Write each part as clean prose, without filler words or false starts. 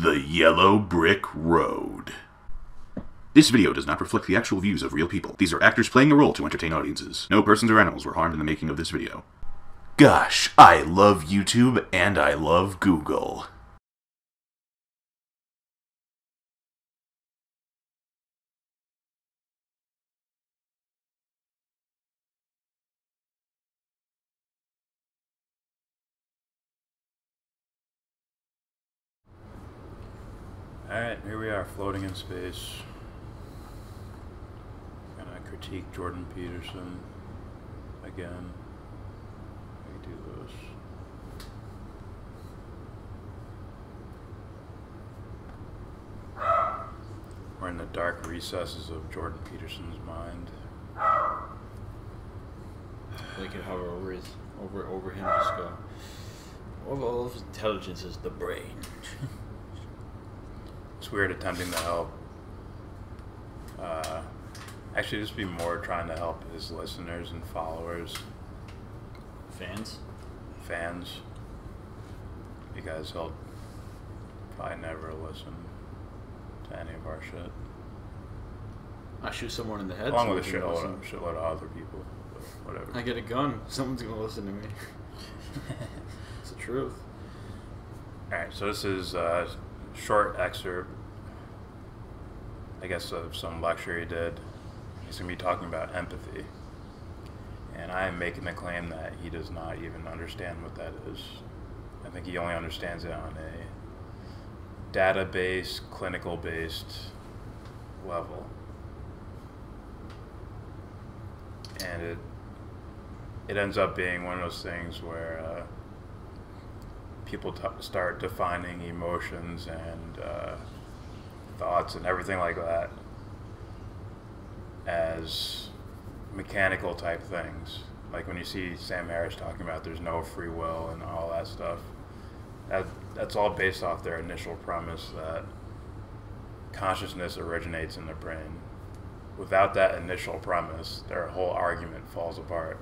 The Yellow Brick Road. This video does not reflect the actual views of real people. These are actors playing a role to entertain audiences. No persons or animals were harmed in the making of this video. Gosh, I love YouTube and I love Google. Alright, here we are, floating in space. Gonna critique Jordan Peterson again. We do this. We're in the dark recesses of Jordan Peterson's mind. They could hover over him, just go, all of intelligence is the brain. It's weird attempting to help. Actually, just be more trying to help his listeners and followers. Fans. Because he'll probably never listen to any of our shit. I shoot someone in the head. Along with a shitload of other people. But whatever. I get a gun. Someone's gonna listen to me. It's the truth. Alright, so this is a short excerpt, I guess, of some lecture he did. He's going to be talking about empathy. And I am making the claim that he does not even understand what that is. I think he only understands it on a data-based, clinical-based level. And it ends up being one of those things where people start defining emotions and thoughts and everything like that as mechanical type things. Like when you see Sam Harris talking about there's no free will and all that stuff, that's all based off their initial premise that consciousness originates in the brain. Without that initial premise, their whole argument falls apart.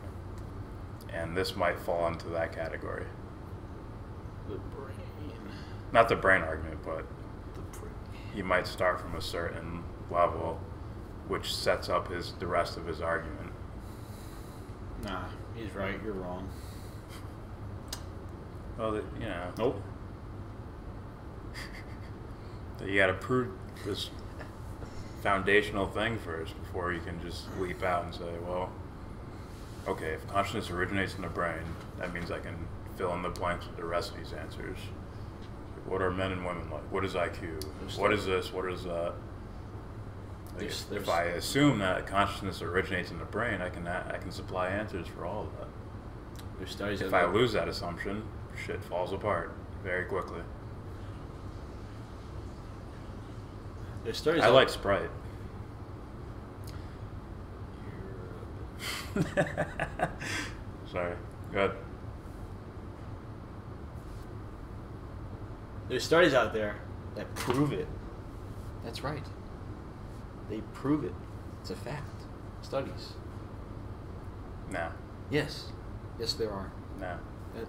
And this might fall into that category. The brain. Not the brain argument, but The brain. he might start from a certain level, which sets up the rest of his argument. Nah, he's right. You're wrong. Well, you know. Nope. You got to prove this foundational thing first before you can just leap out and say, well, okay, if consciousness originates in the brain, that means I can fill in the blanks with the rest of these answers. What are men and women like? What is IQ? What is this? What is that? Like if I assume that consciousness originates in the brain, I can supply answers for all of that. There's studies. If I lose that assumption, shit falls apart very quickly. There's studies. I like Sprite. Sorry. Go ahead. There's studies out there that prove it. That's right. They prove it. It's a fact. Studies. No. Yes. Yes, there are. No.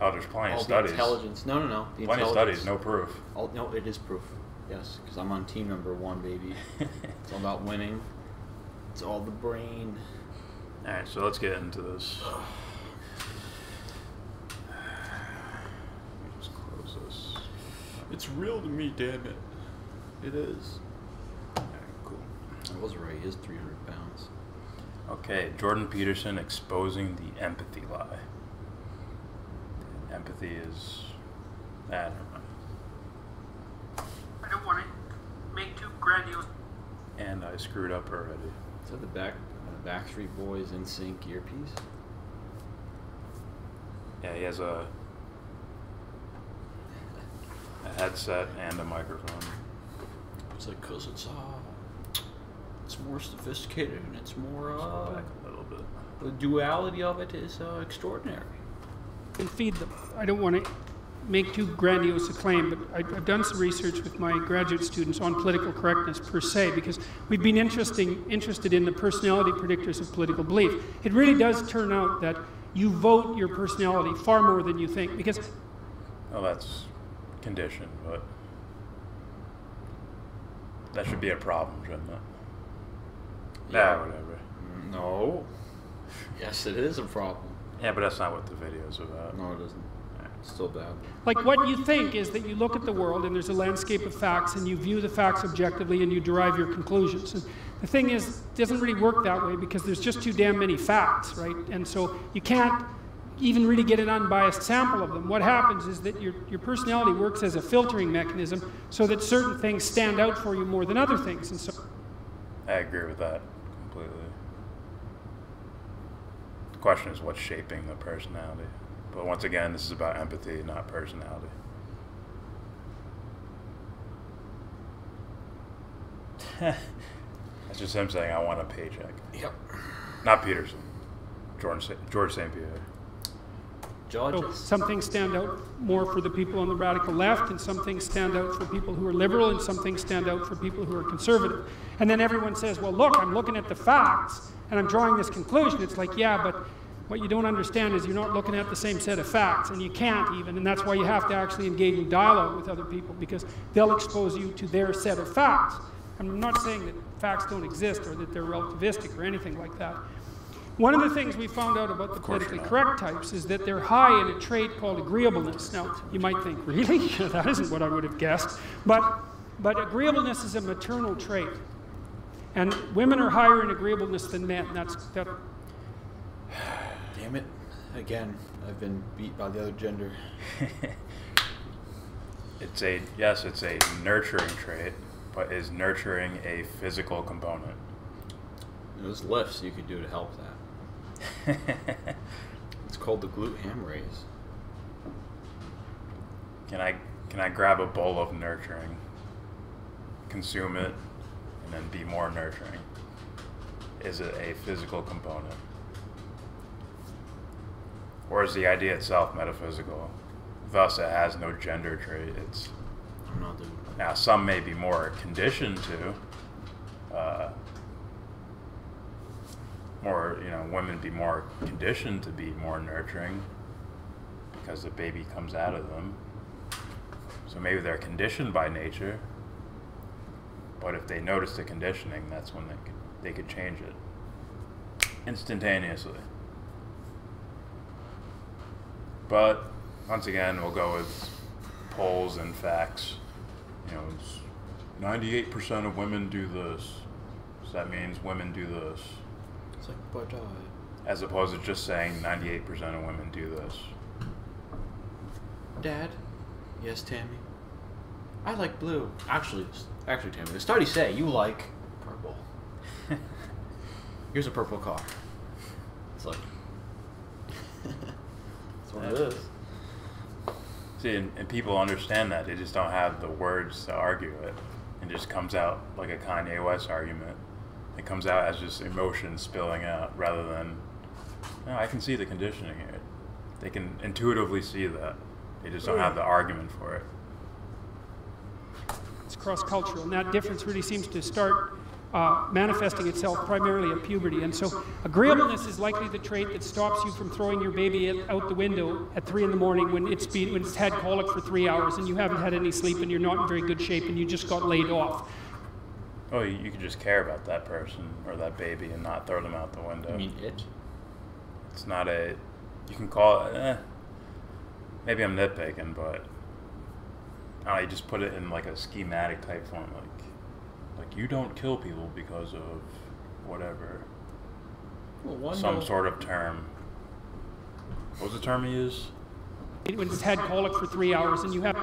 Oh, there's plenty of The studies. intelligence. No. The Plenty of studies, no proof. No, it is proof. Yes, because I'm on team number 1, baby. It's all about winning. It's all the brain. Alright, so let's get into this. Let me just close this. It's real to me, damn it. It is. Alright, cool. I was right. He is 300 pounds. Okay, Jordan Peterson exposing the empathy lie. Empathy is... I don't know. I don't want to make too grandiose. And I screwed up already. Is that the Backstreet Boys in sync earpiece? Yeah, he has a headset and a microphone. It's like, cause it's more sophisticated and it's more Just back a little bit. the duality of it is extraordinary. And feed them. I don't want to make too grandiose a claim, but I've done some research with my graduate students on political correctness per se, because we've been interested in the personality predictors of political belief. It really does turn out that you vote your personality far more than you think, because... Well, that's conditioned, but That should be a problem, shouldn't it? Yeah, whatever. No. Yes, it is a problem. Yeah, but that's not what the video's about. No, it isn't. It's still bad. Like what you think is that you look at the world and there's a landscape of facts and you view the facts objectively and you derive your conclusions. And the thing is, it doesn't really work that way because there's just too damn many facts, right? And so you can't even really get an unbiased sample of them. What happens is that your personality works as a filtering mechanism so that certain things stand out for you more than other things. And so I agree with that completely. The question is what's shaping the personality. But once again, this is about empathy, not personality. That's just him saying, I want a paycheck. Yep. Not Peterson. George St. Pierre. Judges. some things stand out more for the people on the radical left, and some things stand out for people who are liberal, and some things stand out for people who are conservative. And then everyone says, well, look, I'm looking at the facts, and I'm drawing this conclusion. It's like, yeah, but what you don't understand is you're not looking at the same set of facts, and you can't even, and that's why you have to actually engage in dialogue with other people, because they'll expose you to their set of facts. I'm not saying that facts don't exist or that they're relativistic or anything like that. One of the things we found out about the politically correct types is that they're high in a trait called agreeableness. Now, you might think, really? That isn't what I would have guessed. But agreeableness is a maternal trait. And women are higher in agreeableness than men. That. Damn it. Again, I've been beat by the other gender. It's a nurturing trait, but is nurturing a physical component? There's lifts you could do to help that. It's called the glute ham raise. Can I grab a bowl of nurturing, consume it, and then be more nurturing? Is it a physical component? Or is the idea itself metaphysical? Thus, it has no gender trait. I'm not doing that. Now, some may be more conditioned to. Women be more conditioned to be more nurturing because the baby comes out of them. So maybe they're conditioned by nature, but if they notice the conditioning, that's when they could change it instantaneously. But once again, we'll go with polls and facts. 98% of women do this. So that means women do this. It's like, but as opposed to just saying 98% of women do this. Dad? Yes, Tammy? I like blue. Actually, Tammy, the studies say you like purple. Here's a purple car. It's like... That's what it is. See, and people understand that. They just don't have the words to argue it. It just comes out like a Kanye West argument. It comes out as just emotion spilling out rather than, no, I can see the conditioning here. They can intuitively see that. They just don't have the argument for it. It's cross-cultural, and that difference really seems to start manifesting itself primarily at puberty. And so agreeableness is likely the trait that stops you from throwing your baby out the window at 3 in the morning when it's had colic for 3 hours and you haven't had any sleep and you're not in very good shape and you just got laid off. Oh, you could just care about that person or that baby and not throw them out the window. You mean it? It's not you can call it, maybe I'm nitpicking, but you just put it in like a schematic type form, like you don't kill people because of whatever. Well, some sort of term. What was the term he used? When it's had colic for 3 hours and you have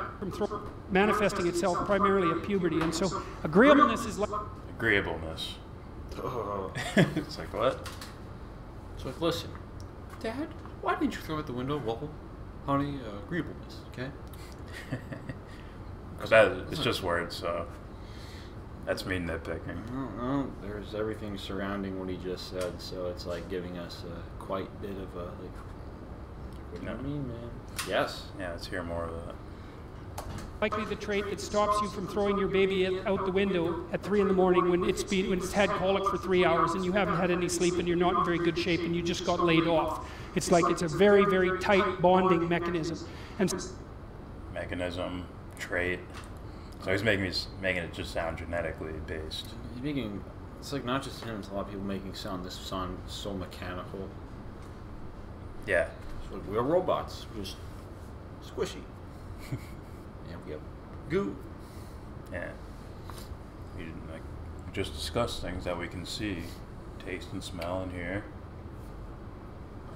manifesting itself primarily at puberty. And so agreeableness is like... Agreeableness. Oh. It's like, what? It's like, listen, Dad, why didn't you throw out the window? Well, honey, agreeableness, okay? Because it's just words, so that's me nitpicking. No, there's everything surrounding what he just said, so it's like giving us quite a bit of a, what do you mean, man? Yes. Yeah, let's hear more of that. Likely the trait that stops you from throwing your baby out the window at 3 in the morning when it's had colic for 3 hours and you haven't had any sleep and you're not in very good shape and you just got laid off. It's like it's a very, very tight bonding mechanism. And mechanism, trait, So he's making it just sound genetically based. He's making, it's like not just him, it's a lot of people making this sound so mechanical. Yeah. It's like, we're robots, we're just squishy. And we have goo. Yeah. We just discuss things that we can see, taste and smell and hear.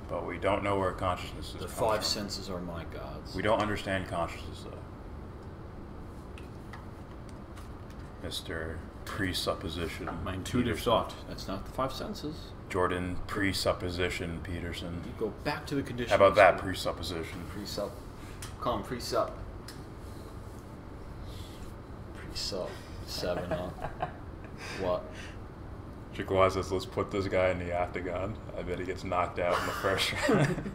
But we don't know where consciousness is. The comes five from. senses are my gods. We don't understand consciousness though. Mr. Presupposition. My intuitive Peterson. thought. That's not the five senses. Jordan Presupposition Peterson. You go back to the conditions. How about that presupposition? Presup. Call him presup. Presup. 7, huh? What? Chikawa says, let's put this guy in the octagon. I bet he gets knocked out in the first round.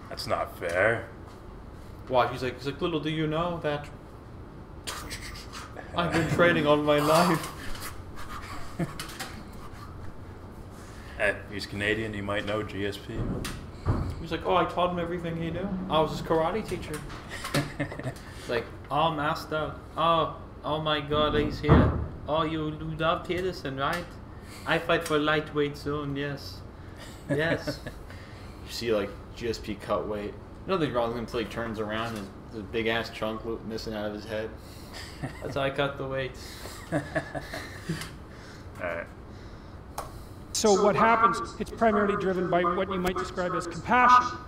That's not fair. Why? He's like, little do you know that I've been training all my life. Hey, he's Canadian, he might know GSP. He's like, oh, I taught him everything he knew. I was his karate teacher. Like, oh, master. Oh my God, he's here. Oh, you love Peterson, right? I fight for lightweight soon, yes. Yes. You see, like, GSP cut weight. Nothing wrong with him until he turns around and there's a big ass chunk missing out of his head. That's how I cut the weight. Alright. So what happens, it's primarily driven by what you might describe as compassion.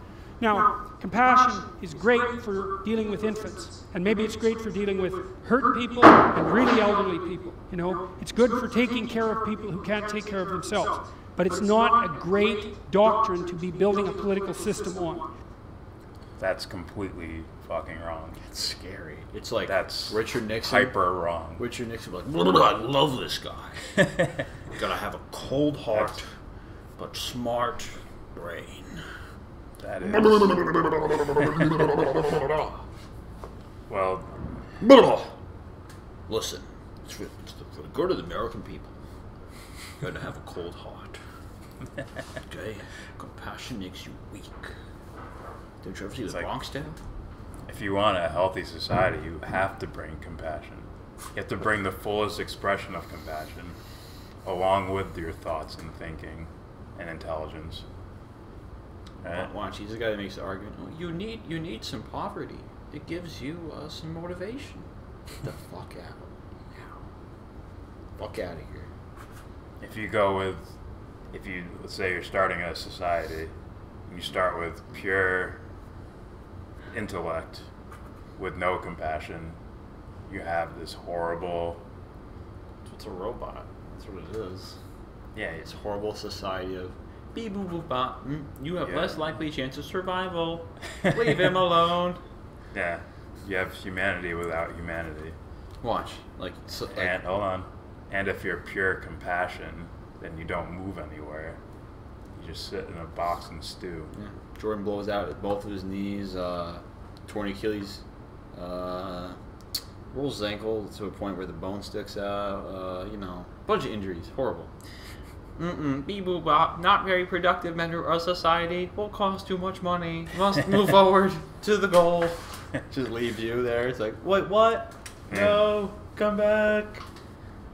Now, compassion is great for dealing with infants, and maybe it's great for dealing with hurt people and really elderly people, you know. It's good for taking care of people who can't take care of themselves, but it's not a great doctrine to be building a political system on. That's completely fucking wrong. It's scary. It's like That's Richard Nixon. hyper wrong. Richard Nixon was like, I love this guy. You gotta have a cold heart, but smart brain. That is. Well, Listen, it's for the good of the American people. You gotta have a cold heart. Okay? Compassion makes you weak. Did you ever see It's the like- Bronx Tale? if you want a healthy society, you have to bring compassion. You have to bring the fullest expression of compassion along with your thoughts and thinking and intelligence. Right? Watch, he's the guy that makes the argument. Oh, you need some poverty. It gives you some motivation. Get the fuck out. Now. Fuck out of here. If you let's say you're starting a society, you start with pure intellect with no compassion, you have this horrible... It's a robot. That's what it is. Yeah, It's a horrible society of beep boop boop bop. You have Yeah. less likely chance of survival. Leave him alone. yeah, you have humanity without humanity. Watch, like And hold on. And if you're pure compassion, then you don't move anywhere. You just sit in a box and stew. yeah. Jordan blows out both of his knees, torn Achilles, rolls his ankle to a point where the bone sticks out. Bunch of injuries, horrible. Beep boop bop. Not very productive member of society. Will cost too much money. Must move forward to the goal. Just leaves you there. It's like, wait, what? No, come back.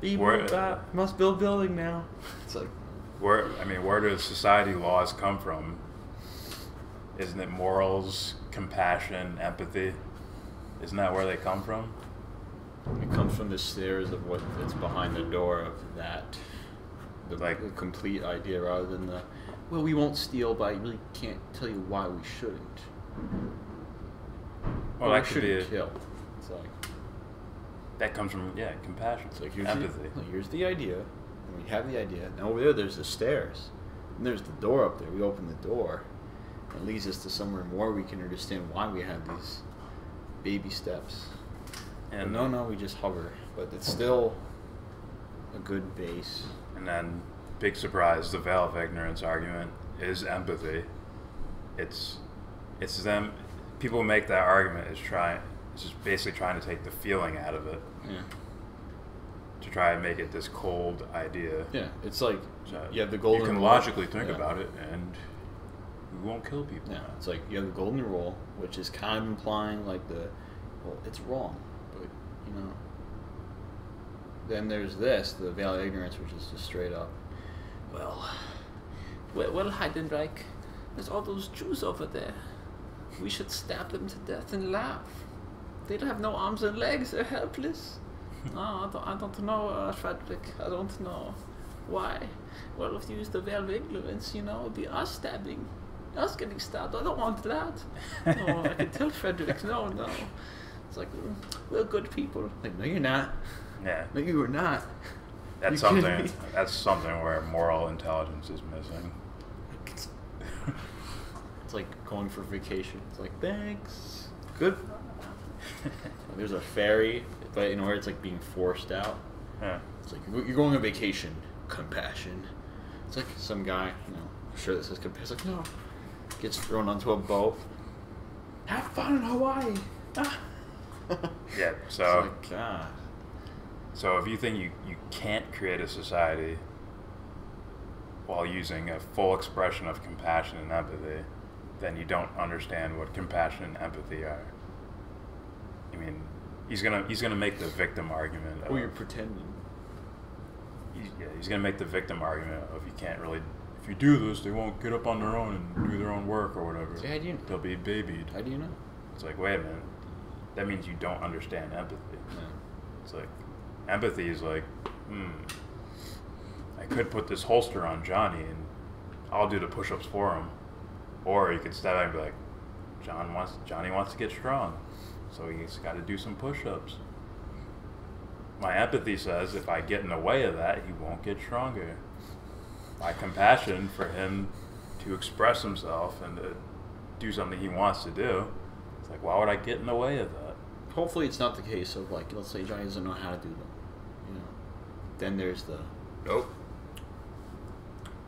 Beep boop bop. Must build building now. It's like, Where do society laws come from? Isn't it morals, compassion, empathy? Isn't that where they come from? it comes from the stairs of what's behind the door of that. The complete idea rather than the, well, we won't steal, but I really can't tell you why we shouldn't. Well, we that could be shouldn't kill. It's like, that comes from compassion, it's like empathy. Here's the idea, and we have the idea. And over there's the stairs, and there's the door up there. We open the door, and it leads us to somewhere more we can understand why we have these baby steps. And But no, we just hover. But it's still a good base. And then, big surprise, the veil of ignorance argument is empathy. It's them. People make that argument it's just basically trying to take the feeling out of it. Yeah. To try and make it this cold idea. Yeah, it's like So you have the golden You can rule. logically think Yeah. about it, and we won't kill people. Yeah, it's like you have the golden rule, which is kind of implying like well, it's wrong, but then there's this, the veil of ignorance, which is just straight up. Well, Heidenreich, there's all those Jews over there. We should stab them to death and laugh. They don't have no arms and legs. They're helpless. No, I don't know, Frederick. I don't know. Why? Well, if you use the veil of ignorance, you know, it'd be us stabbing. Us getting stabbed. I don't want that. No, I can tell Frederick. No. It's like, we're good people. Like, no, you're not. Yeah. No, you are not. That's something. That's something where moral intelligence is missing. It's like going for vacation. It's like, thanks. Good. There's a ferry, but in order it's like being forced out. Yeah. It's like you're going on vacation. Compassion. It's like some guy, sure that says compassion. It's like, no. Gets thrown onto a boat. Have fun in Hawaii. Yeah. So. It's like, God. So if you think you can't create a society while using a full expression of compassion and empathy, then you don't understand what compassion and empathy are. I mean, he's gonna make the victim argument. Or you're pretending. He's gonna make the victim argument of you can't really. If you do this, they won't get up on their own and do their own work or whatever. So how do you know? They'll be babied. How do you know? It's like, wait a minute. That means you don't understand empathy. No. It's like, empathy is like, I could put this holster on Johnny and I'll do the push-ups for him. Or you could step back and be like, Johnny wants to get strong, so he's got to do some push-ups. My empathy says if I get in the way of that, he won't get stronger. My compassion for him to express himself and to do something he wants to do, it's like, why would I get in the way of that? Hopefully it's not the case of, like, let's say Johnny doesn't know how to do them. Then there's the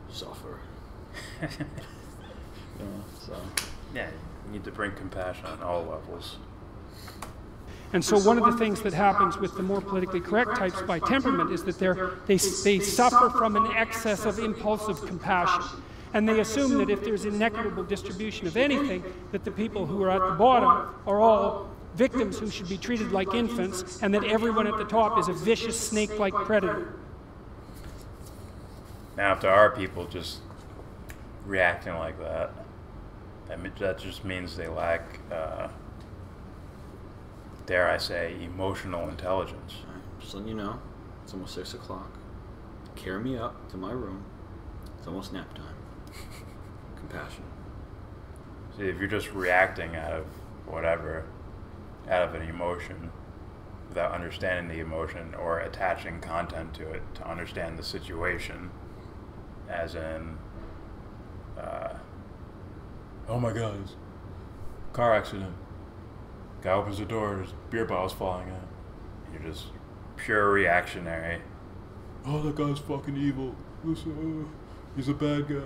suffer. So Yeah, you need to bring compassion on all levels. And so one of the things that happens with the more politically correct types by temperament is that they suffer from an excess of impulsive compassion. And they assume that if there's inequitable distribution of anything, that the people who are at the bottom are all victims who should be treated like infants, and that everyone at the top is a vicious snake-like predator. Now, if there are people just reacting like that, that just means they lack, dare I say, emotional intelligence. just letting you know, it's almost 6 o'clock. Carry me up to my room. It's almost nap time. Compassion. See, if you're just reacting out of whatever, out of an emotion, without understanding the emotion or attaching content to it to understand the situation, as in, oh my God, car accident. Guy opens the door, there's beer bottles falling out. You're just pure reactionary. Oh, that guy's fucking evil. He's a bad guy.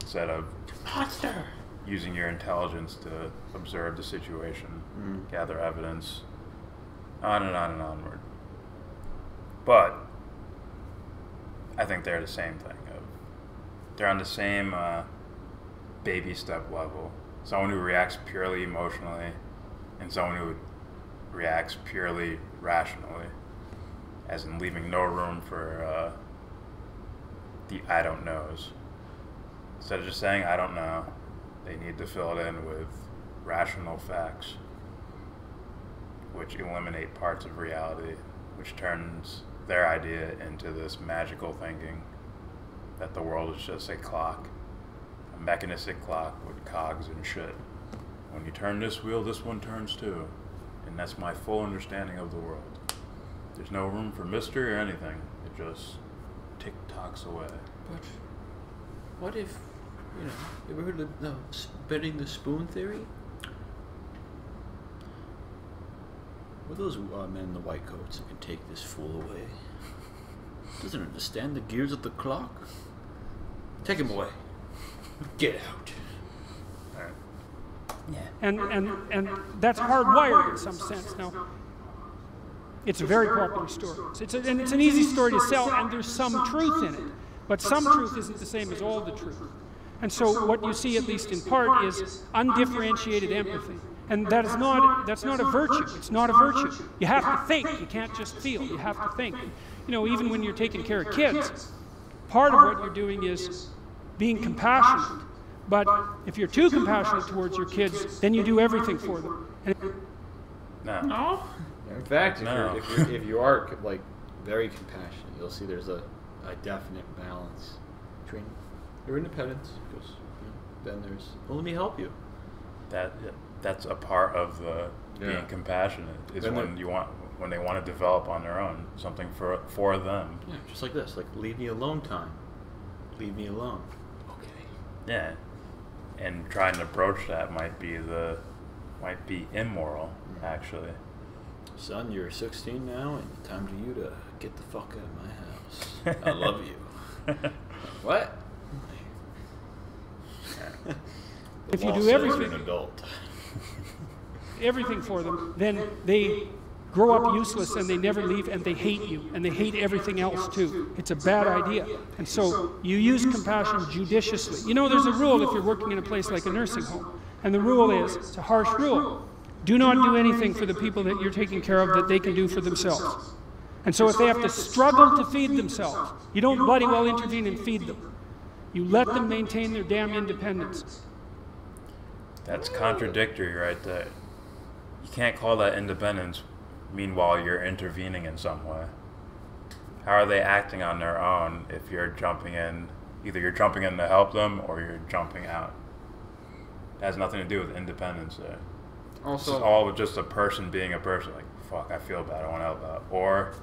Instead of Monster! using your intelligence to observe the situation, gather evidence, on and on and onward. But I think they're the same thing. They're on the same baby step level. Someone who reacts purely emotionally and someone who reacts purely rationally, as in leaving no room for the I don't knows. Instead of just saying I don't know, they need to fill it in with rational facts, which eliminate parts of reality, which turns their idea into this magical thinking that the world is just a clock, a mechanistic clock with cogs and shit. When you turn this wheel, this one turns too. And that's my full understanding of the world. There's no room for mystery or anything. It just tick-tocks away. But what if, you ever heard of the bending the spoon theory? What are those men in the white coats that can take this fool away? Doesn't understand the gears of the clock? Take him away. Get out. Yeah. And that's hardwired in some sense. Now, it's a very popular story. And it's an easy story to sell, and there's some truth in it. But some truth isn't the same as all the truth. And so what you see, at least in part, is undifferentiated empathy. And that's not a virtue. It's not a virtue. You have to think. You can't just feel. You have to think. You know, even when you're taking care of kids, part of what you're doing is being compassionate. But if you're too compassionate towards your kids, then you do everything for them. And No. In fact, No. if you are like very compassionate, you'll see there's a definite balance between your independence, because then there's, well, let me help you. That's a part of the being compassionate is Then when they want to develop on their own something for them. Yeah, just like this, like leave me alone time. Leave me alone. Okay. Yeah, and trying to approach that might be immoral, actually. Son, you're 16 now, and time for you to get the fuck out of my house. I love you. What? if you Law do says everything, you're an adult. everything for them, then they grow up useless and they never leave and they hate you and they hate everything else too. It's a bad idea. And so you use compassion judiciously. You know, there's a rule if you're working in a place like a nursing home. And the rule is, it's a harsh rule, do not do anything for the people that you're taking care of that they can do for themselves. And so if they have to struggle to feed themselves, you don't bloody well intervene and feed them. You let them maintain their damn independence. That's contradictory right there. You can't call that independence, meanwhile you're intervening in some way. How are they acting on their own if you're jumping in? Either you're jumping in to help them or you're jumping out. It has nothing to do with independence there. Also, It's all just a person being a person, like, fuck, I feel bad, I want to help out. Or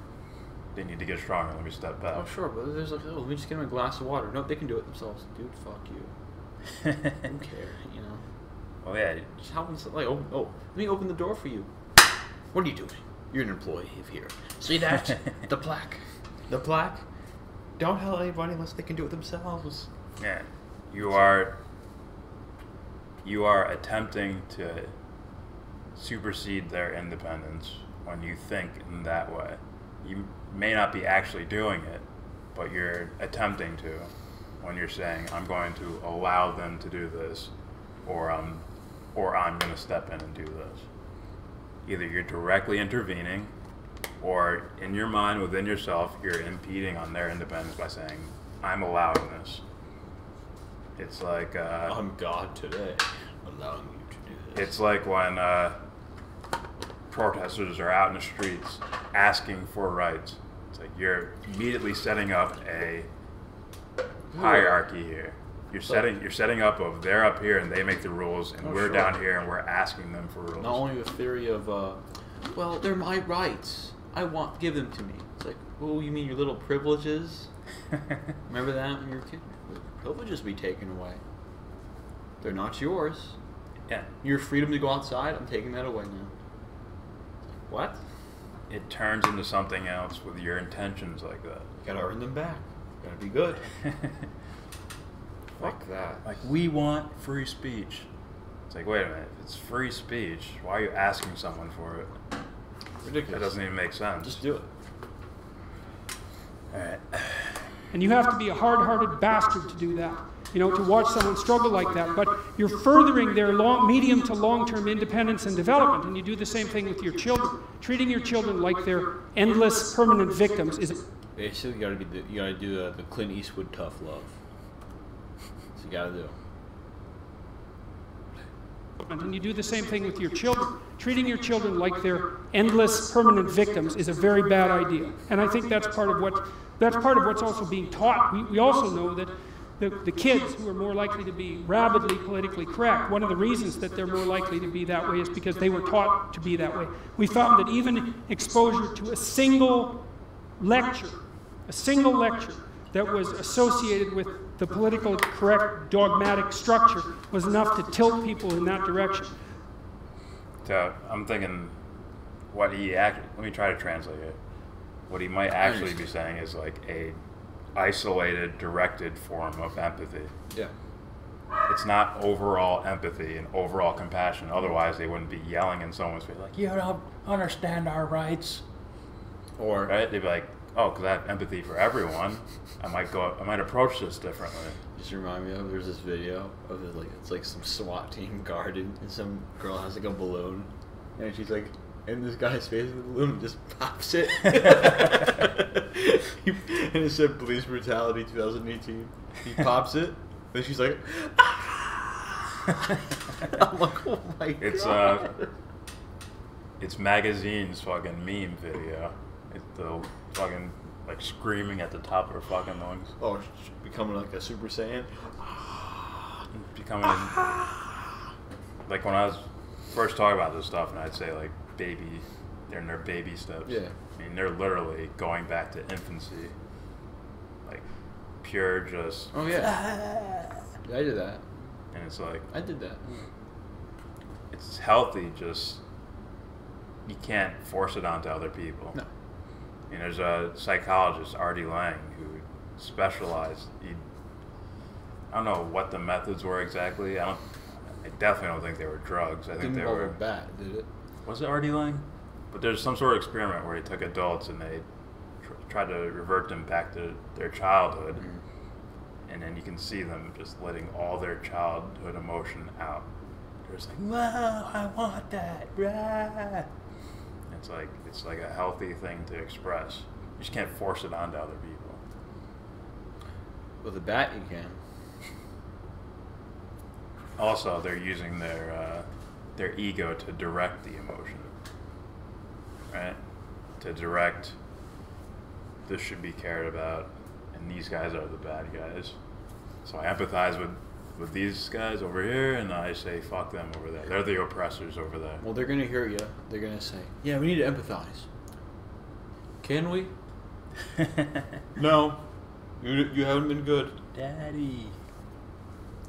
they need to get stronger, let me step back. oh sure, but there's like, oh, let me just get them a glass of water. No, they can do it themselves. Dude, fuck you. Who cares, you know? Well, yeah, Just help them, like, oh, let me open the door for you. What are you doing? You're an employee of here. See that? The plaque. The plaque? Don't help anybody unless they can do it themselves. yeah. You are attempting to supersede their independence when you think in that way. You may not be actually doing it, but you're attempting to when you're saying, I'm going to allow them to do this, or I'm going to step in and do this. Either you're directly intervening, or in your mind, within yourself, you're impeding on their independence by saying, I'm allowing this. It's like... I'm God today, allowing you to do this. It's like when protesters are out in the streets asking for rights. It's like you're immediately setting up a hierarchy here. You're setting up of they're up here and they make the rules, and we're down here and we're asking them for rules. Not only the theory of, well, they're my rights. Give them to me. It's like, oh, you mean your little privileges? Remember that when you were a kid? Privileges be taken away. They're not yours. Yeah. Your freedom to go outside, I'm taking that away now. What? It turns into something else with your intentions like that. You gotta earn them back. You gotta be good. Fuck that. Like, we want free speech. It's like, wait a minute, if it's free speech, why are you asking someone for it? Ridiculous. That doesn't even make sense. Just do it. Alright. And you have to be a hard-hearted bastard to do that. You know, to watch someone struggle like that. But you're furthering their medium to long-term independence and development. And you do the same thing with your children. Treating your children like they're endless, permanent victims is... Basically, you gotta do the Clint Eastwood tough love. That's what you gotta do. And you do the same thing with your children. Treating your children like they're endless, permanent victims is a very bad idea. And I think that's part of what's also being taught. We also know that the kids who are more likely to be rabidly politically correct, one of the reasons that they're more likely to be that way is because they were taught to be that way. We found that even exposure to a single lecture that was associated with the political correct dogmatic structure was enough to tilt people in that direction. So I'm thinking let me try to translate it. What he might actually be saying is like a isolated, directed form of empathy. Yeah. It's not overall empathy and overall compassion. Otherwise, they wouldn't be yelling in someone's face like, "You don't understand our rights." Or right? They'd be like, oh, because I have empathy for everyone, I might approach this differently. Just remind me of, there's this video of it, like, it's like some SWAT team guarding, and some girl has like a balloon, and she's like in this guy's face with the balloon and just pops it. And it said police brutality 2018. He pops it, and she's like, ah! I'm like, oh my god. It's Magazine's fucking meme video. It's the fucking like screaming at the top of her fucking lungs. Oh, becoming like a Super Saiyan. Becoming like when I was first talking about this stuff, and I'd say like baby, they're in their baby steps. Yeah. I mean, they're literally going back to infancy, like pure just. Oh yeah. Yeah, I did that. And it's like I did that. it's healthy. Just you can't force it onto other people. No. And there's a psychologist, Artie Lang, who specialized. I don't know what the methods were exactly. I definitely don't think they were drugs. I think they were. Didn't bat, did it? Was it Artie Lang? But there's some sort of experiment where he took adults and they tried to revert them back to their childhood, and then you can see them just letting all their childhood emotion out. They're just like, "Wow, I want that!" Rah! It's like a healthy thing to express. You just can't force it onto other people. With a bat, you can. Also, they're using their ego to direct the emotion, right? To direct, this should be cared about, and these guys are the bad guys. So I empathize with these guys over here, and I say fuck them over there. They're the oppressors over there. Well, they're gonna hear you. They're gonna say, "Yeah, we need to empathize." Can we? No. You haven't been good, Daddy.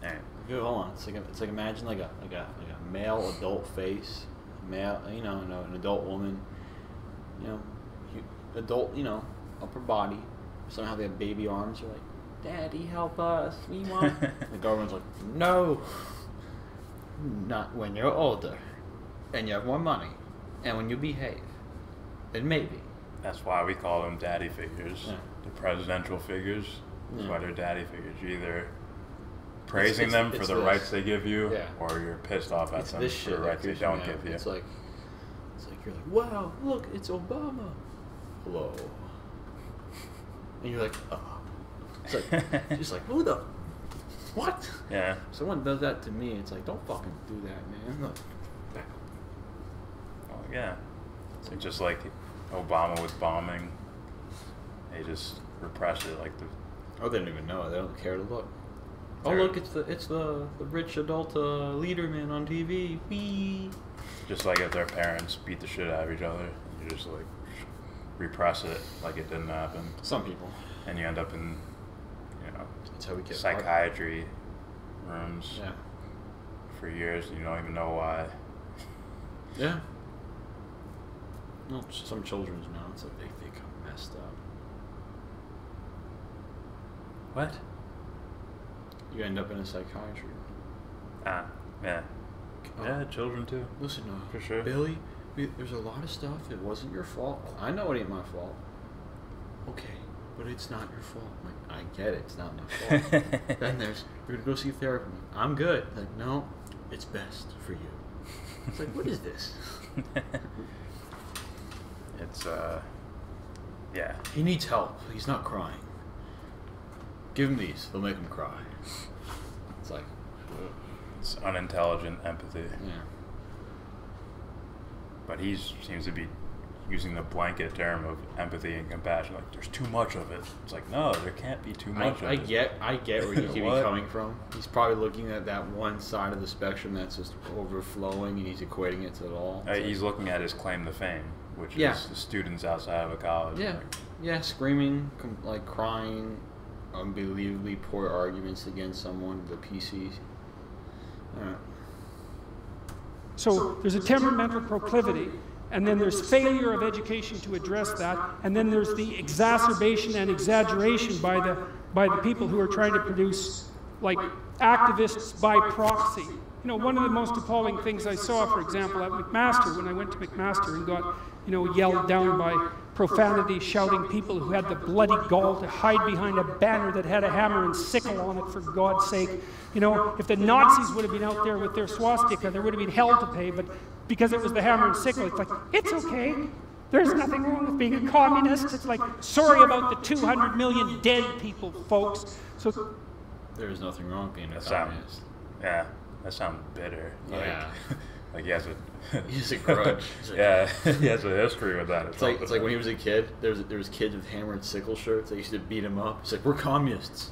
All right. Good, hold on. It's like imagine like a male adult face, male, an adult woman, adult, upper body. Somehow they have baby arms. You're like, "Daddy, help us. We want." The government's like, "No, not when you're older, and you have more money, and when you behave, then maybe." That's why we call them daddy figures. Yeah. The presidential figures. That's Yeah. why they're daddy figures. You're either praising them for the rights they give you, or you're pissed off at them for the rights they don't give you. It's like you're like, "Wow, look, it's Obama." Hello. And you're like, "Oh." It's like, just like, who the, what? Yeah. Someone does that to me, it's like, don't fucking do that, man. Look. Well, yeah. It's like just like Obama with bombing. They just repress it like the. Oh, they don't even know it. They don't care to look. Oh, look, it's the rich adult leader man on TV. Whee! Just like if their parents beat the shit out of each other, you just like repress it like it didn't happen. Some people. And you end up in, That's how we get psychiatry rooms Yeah. for years, and you don't even know why. Yeah. No, some children's now, it's like they become messed up. What? You end up in a psychiatry room. Ah, yeah. Oh. Yeah, children too. Listen, For sure. Billy, there's a lot of stuff. It wasn't your fault. I know it ain't my fault. Okay, but it's not your fault. I'm like, I get it. It's not my fault. Then you're gonna go see therapy. I'm good. Like, no, it's best for you. It's like, what is this? It's yeah. He needs help. He's not crying. Give him these. They'll make him cry. It's like, It's unintelligent empathy. yeah. But he seems to be using the blanket term of empathy and compassion. Like, there's too much of it. It's like, no, there can't be too much of I it. get where you could be What? coming from. He's probably looking at that one side of the spectrum that's just overflowing, and he's equating it to it all. It's He's looking at his claim to fame, which Yeah. is the students outside of a college. yeah, Like, yeah, screaming, like crying, unbelievably poor arguments against someone, the PCs. So there's a temperamental proclivity, and then there's failure of education to address that, and then there's the exacerbation and exaggeration by the people who are trying to produce, like, activists by proxy. One of the most appalling things I saw, for example, at McMaster, when I went to McMaster and got, yelled down by profanity shouting people who had the bloody gall to hide behind a banner that had a hammer and sickle on it, for God's sake. You know, if the Nazis would have been out there with their swastika, there would have been hell to pay, but because it was the hammer and sickle, it's like, it's okay. There's nothing wrong with being a communist. It's like, sorry about the 200 million dead people, folks. So There's nothing wrong with being a That communist. Yeah, that sounds bitter. Yeah. Like he has a He has a grudge. He's like- yeah, he has a history with that. It's like when he was a kid. There was kids with hammer and sickle shirts. They used to beat him up. It's like, we're communists.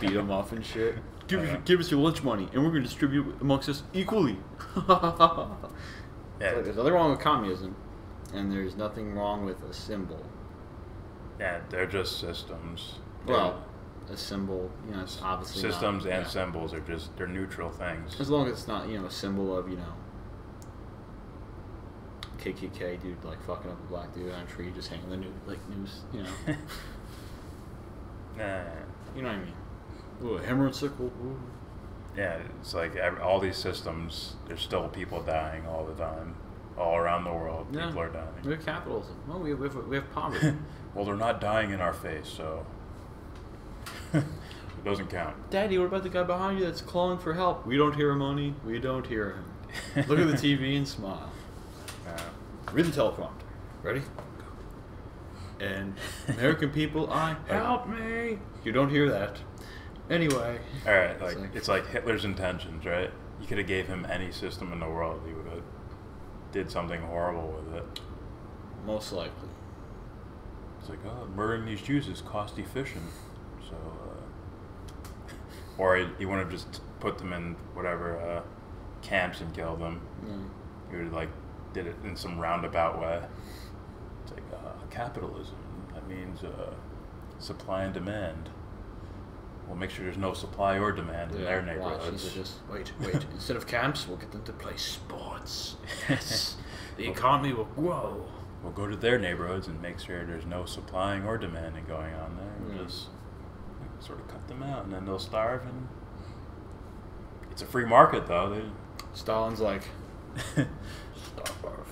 Beat him up and shit. Give us your lunch money, and we're going to distribute it amongst us equally. Yeah. Like, there's nothing wrong with communism, and there's nothing wrong with a symbol. Yeah, they're just systems. Well, a symbol, you know, it's obviously Systems not, and yeah. symbols are just, they're neutral things. As long as it's not, you know, a symbol of, you know, KKK dude like fucking up a black dude on a tree, just hanging the noose, you know. Nah. You know what I mean? Ooh, a hammer and sickle. Ooh. Yeah, it's like all these systems, there's still people dying all the time. All around the world, Yeah. people are dying. We have capitalism. Well, we have poverty. Well, they're not dying in our face, so it doesn't count. Daddy, what about the guy behind you that's calling for help? We don't hear him, honey. We don't hear him. Look at the TV and smile. Read the teleprompter. Ready? And American people, help me. You don't hear that. Anyway. All right, it's like Hitler's intentions, right? You could have gave him any system in the world, he would have did something horrible with it. Most likely. It's like, oh, murdering these Jews is cost efficient, so. Or he wouldn't have just put them in whatever camps and killed them. He would have like did it in some roundabout way. It's like capitalism. That means supply and demand. We'll make sure there's no supply or demand in their neighborhoods. Just wait. Instead of camps, we'll get them to play sports. Yes. The economy will grow. We'll go to their neighborhoods and make sure there's no supplying or demanding going on there. We'll just sort of cut them out, and then they'll starve. And it's a free market, though. Stalin's like, starve.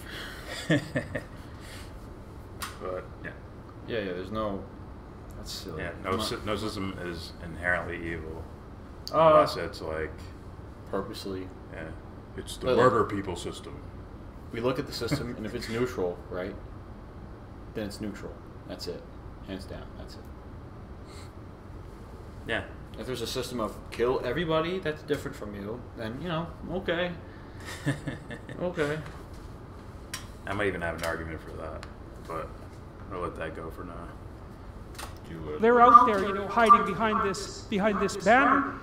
But yeah. Yeah. There's no. That's silly. Yeah, no system is inherently evil. Unless it's like purposely. Yeah, it's the murder people system. We look at the system, and if it's neutral, right, then it's neutral. That's it. Hands down. That's it. Yeah. If there's a system of kill everybody that's different from you, then, you know, okay. Okay. I might even have an argument for that, but I'll let that go for now. they're out there, you know, hiding behind this banner.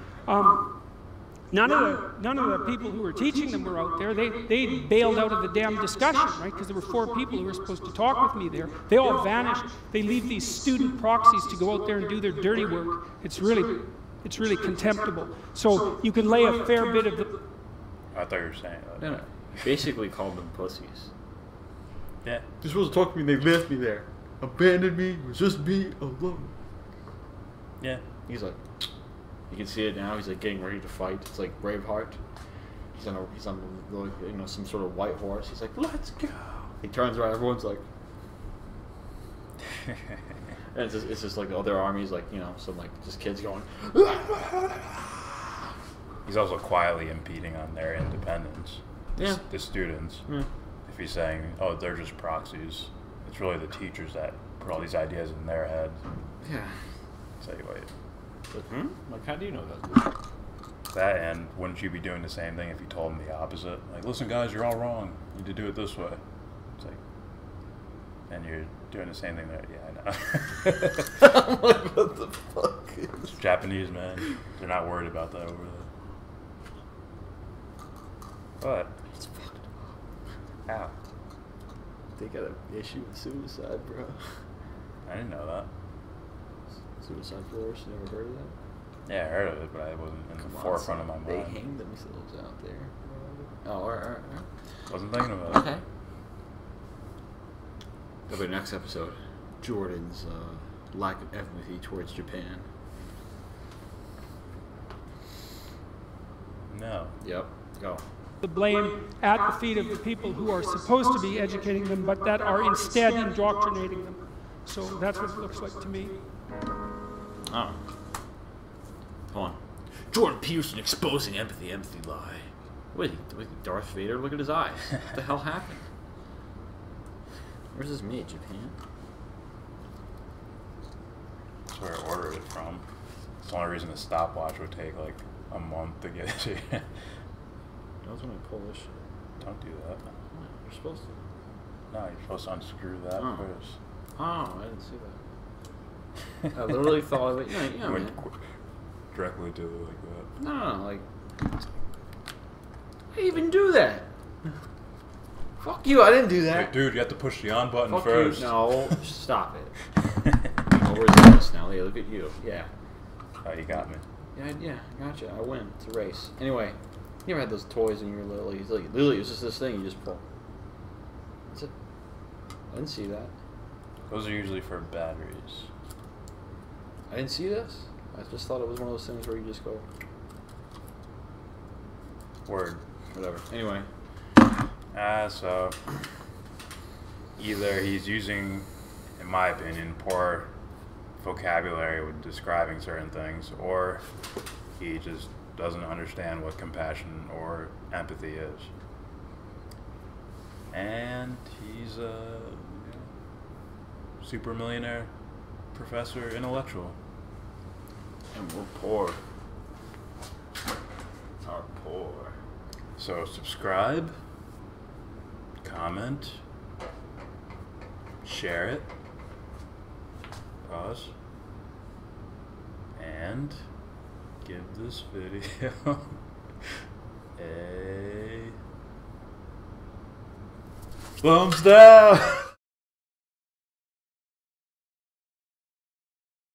None of the people who were teaching them were out there. They bailed out of the damn discussion, right? Because there were 4 people who were supposed to talk with me there. They all vanished. They leave these student proxies to go out there and do their dirty work. It's really contemptible. So you can lay a fair bit of the. I thought you were saying that. No. Basically called them pussies. Yeah. They're supposed to talk to me and they left me there. Abandoned me. It was just me alone. Yeah. He's like, you can see it now. He's like getting ready to fight. It's like Braveheart. He's on you know, some sort of white horse. He's like, let's go. He turns around. Everyone's like, and it's just like the other armies, like, you know, some like just kids going. He's also quietly impeding on their independence. Yeah. The students. Yeah. If he's saying, oh, they're just proxies, it's really the teachers that put all these ideas in their head. Yeah. Say, wait. Like, like, how do you know that? That, and wouldn't you be doing the same thing if you told them the opposite? Like, listen, guys, you're all wrong. You need to do it this way. It's like, and you're doing the same thing there. Yeah, I know. I'm like, what the fuck? It's Japanese, man. They're not worried about that over there. But It's fucked up. ow, They got an issue with suicide, bro. I didn't know that. Suicide force, you never heard of that? Yeah, I heard of it, but I wasn't in the forefront of my They mind. hang themselves out there. Oh, alright. Wasn't thinking about it. Okay. That'll be the next episode. Jordan's lack of empathy towards Japan. No. Yep. Go. the blame at the feet of the people who are supposed to be educating them, but that are instead indoctrinating them. So that's what it looks like to me. Oh. Hold on. Jordan Peterson exposing empathy lie. What, Darth Vader? Look at his eyes. What the hell happened? Where's this made? Japan? That's where I ordered it from. It's the only reason the stopwatch would take like a month to get to you. That was when I pull this shit. Don't do that. You're supposed to. No, you're supposed to unscrew that first. Oh, I didn't see that. I literally thought of it. Yeah, Went man. directly to it like that. No, like. I didn't even do that. Fuck you, I didn't do that. Hey, dude, you have to push the on button Fuck first. You. No, stop it. Oh, where's this now? Yeah, look at you. Yeah. Oh, you got me. Yeah, gotcha. I win. It's a race. Anyway, you ever had those toys when you were little? Literally, it's just this thing you just pull. That's it. I didn't see that. Those are usually for batteries. I didn't see this. I just thought it was one of those things where you just go. Word. Whatever. Anyway. So either he's using, in my opinion, poor vocabulary when describing certain things, or he just doesn't understand what compassion or empathy is. And he's a super millionaire professor intellectual. And we're poor. Are poor. So subscribe, comment, share it, pause, and give this video a thumbs down.